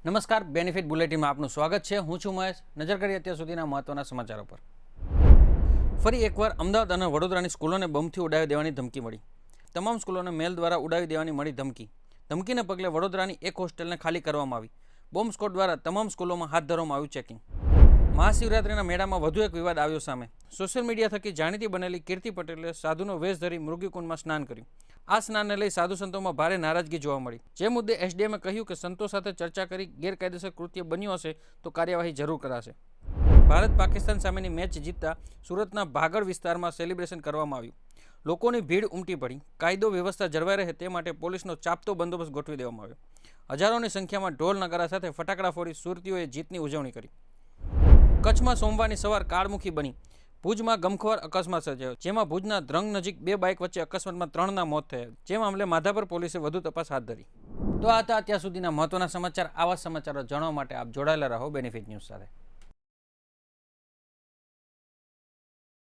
નમસ્કાર, બેનિફિટ બુલેટિનમાં આપનું સ્વાગત છે। હું છું મહેશ। નજર કરીએ અત્યાર સુધીના મહત્વના સમાચારો પર। ફરી એકવાર અમદાવાદ અને વડોદરાની સ્કૂલોને બોમ્બથી ઉડાવી દેવાની ધમકી મળી। તમામ સ્કૂલોને મેલ દ્વારા ઉડાવી દેવાની મળી ધમકી। ધમકીને પગલે વડોદરાની એક હોસ્ટેલને ખાલી કરવામાં આવી। બોમ્બ સ્ક્વોડ દ્વારા તમામ સ્કૂલોમાં હાથ ધરવામાં આવ્યું ચેકિંગ। મહાશિવરાત્રિના મેળામાં વધુ એક વિવાદ આવ્યો સામે। સોશિયલ મીડિયા થકી જાણીતી બનેલી કીર્તિ પટેલે સાધુનો વેશ ધરી મૃગીકુંડમાં સ્નાન કર્યું। આ સ્નાનને લઈ સાધુ સંતોમાં ભારે નારાજગી જોવા મળી। જે મુદ્દે એસડીએમએ કહ્યું કે સંતો સાથે ચર્ચા કરી ગેરકાયદેસર કૃત્ય બન્યું હશે તો કાર્યવાહી જરૂર કરાશે। ભારત પાકિસ્તાન સામેની મેચ જીતતા સુરતના ભાગળ વિસ્તારમાં સેલિબ્રેશન કરવામાં આવ્યું। લોકોની ભીડ ઉમટી પડી। કાયદો વ્યવસ્થા જળવાઈ રહે તે માટે પોલીસનો ચાપતો બંદોબસ્ત ગોઠવી દેવામાં આવ્યો। હજારોની સંખ્યામાં ઢોલ નગારા સાથે ફટાકડા ફોડી સુરતીઓએ જીતની ઉજવણી કરી। કચ્છમાં સોમવારની સવાર કાળમુખી બની। ભુજમાં ગમખ્વાર અકસ્માત સર્જાયો, જેમાં ભુજના ધ્રંગ નજીક બે બાઇક વચ્ચે અકસ્માતમાં 3ના મોત થયા। જે મામલે માધાપર પોલીસે વધુ તપાસ હાથ ધરી। તો આ હતા અત્યાર સુધીના મહત્વના સમાચાર। આવા સમાચારો જાણવા માટે આપ જોડાયેલા રહો બેનિફિટ ન્યૂઝ સાથે।